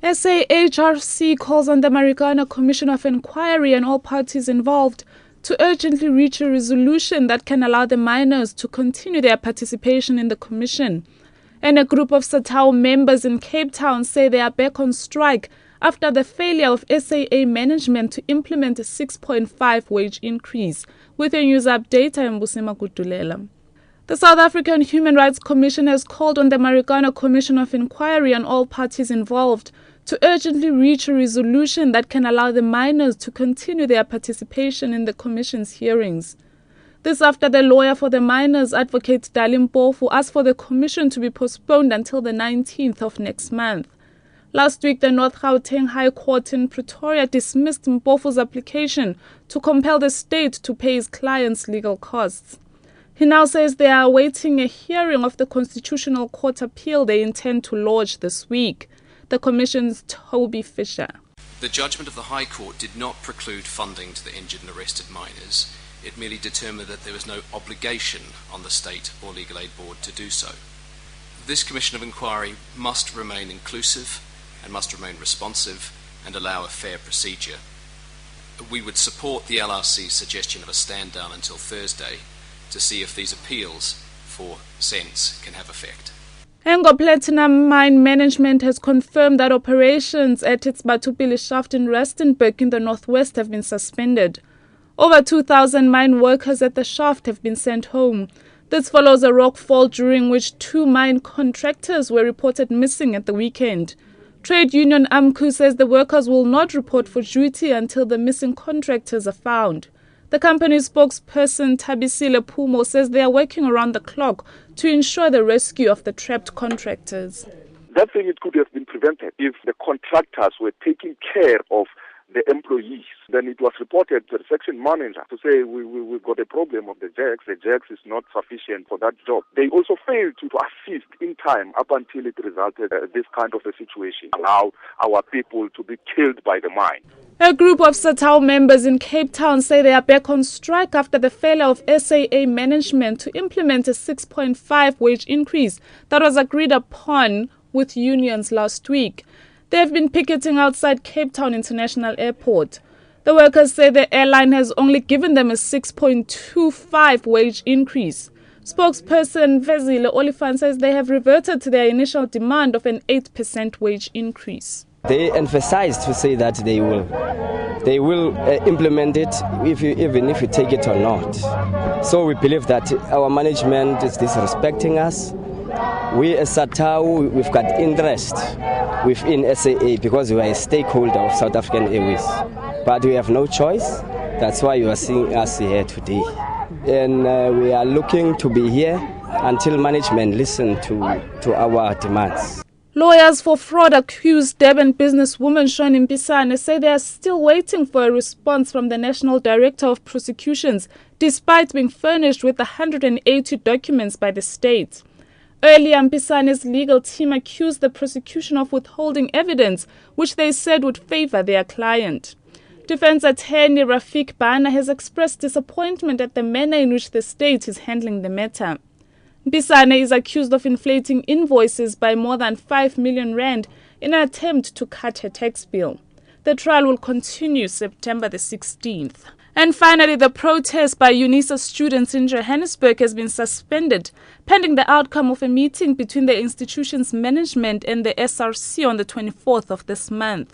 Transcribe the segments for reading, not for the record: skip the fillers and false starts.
SAHRC calls on the Marikana Commission of Inquiry and all parties involved to urgently reach a resolution that can allow the miners to continue their participation in the commission. And a group of SATAO members in Cape Town say they are back on strike after the failure of SAA management to implement a 6.5 wage increase. With a news update, I am Busima Kutulela. The South African Human Rights Commission has called on the Marikana Commission of Inquiry and all parties involved to urgently reach a resolution that can allow the miners to continue their participation in the Commission's hearings. This after the lawyer for the miners, Advocate Dalim Mpofu, asked for the Commission to be postponed until the 19th of next month. Last week, the North Gauteng High Court in Pretoria dismissed Mpofu's application to compel the state to pay his clients' legal costs. He now says they are awaiting a hearing of the Constitutional Court appeal they intend to lodge this week. The Commission's Toby Fisher. The judgment of the High Court did not preclude funding to the injured and arrested miners. It merely determined that there was no obligation on the State or Legal Aid Board to do so. This Commission of Inquiry must remain inclusive and must remain responsive and allow a fair procedure. We would support the LRC's suggestion of a stand down until Thursday to see if these appeals for sense can have effect. Anglo Platinum Mine Management has confirmed that operations at its Batupili shaft in Rustenburg in the northwest have been suspended. Over 2,000 mine workers at the shaft have been sent home. This follows a rock fall during which 2 mine contractors were reported missing at the weekend. Trade union AMCU says the workers will not report for duty until the missing contractors are found. The company's spokesperson Tabisile Pumo says they are working around the clock to ensure the rescue of the trapped contractors. That thing it could have been prevented if the contractors were taking care of the employees. Then it was reported to the section manager to say we've got a problem of the jacks. The jacks is not sufficient for that job. They also failed to assist in time up until it resulted this kind of a situation. Allow our people to be killed by the mine. A group of SATAO members in Cape Town say they are back on strike after the failure of SAA management to implement a 6.5 wage increase that was agreed upon with unions last week. They have been picketing outside Cape Town International Airport. The workers say the airline has only given them a 6.25 wage increase. Spokesperson Vezile Olifant says they have reverted to their initial demand of an 8% wage increase. They emphasized to say that they will implement it even if you take it or not. So we believe that our management is disrespecting us. We as SATAO, we've got interest within SAA because we are a stakeholder of South African Airways. But we have no choice. That's why you are seeing us here today. And we are looking to be here until management listen to our demands. Lawyers for fraud accused Durban businesswoman Shoni Mpisane say they are still waiting for a response from the National Director of Prosecutions, despite being furnished with 180 documents by the state. Earlier, Mpisane's legal team accused the prosecution of withholding evidence, which they said would favor their client. Defense attorney Rafik Bana has expressed disappointment at the manner in which the state is handling the matter. Mpisane is accused of inflating invoices by more than 5 million rand in an attempt to cut her tax bill. The trial will continue September the 16th. And finally, the protest by UNISA students in Johannesburg has been suspended, pending the outcome of a meeting between the institution's management and the SRC on the 24th of this month.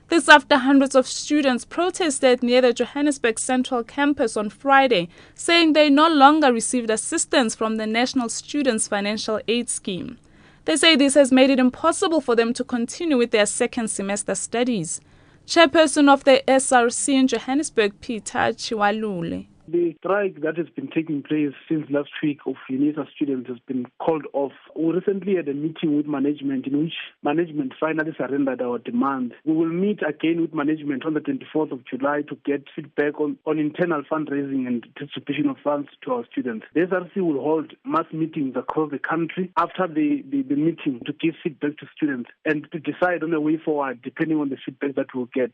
This after hundreds of students protested near the Johannesburg Central Campus on Friday, saying they no longer received assistance from the National Students Financial Aid Scheme. They say this has made it impossible for them to continue with their second semester studies. Chairperson of the SRC in Johannesburg, Peter Chiwalule. The strike that has been taking place since last week of UNISA students has been called off. We recently had a meeting with management in which management finally surrendered our demand. We will meet again with management on the 24th of July to get feedback on internal fundraising and distribution of funds to our students. The SRC will hold mass meetings across the country after the meeting to give feedback to students and to decide on the way forward depending on the feedback that we'll get.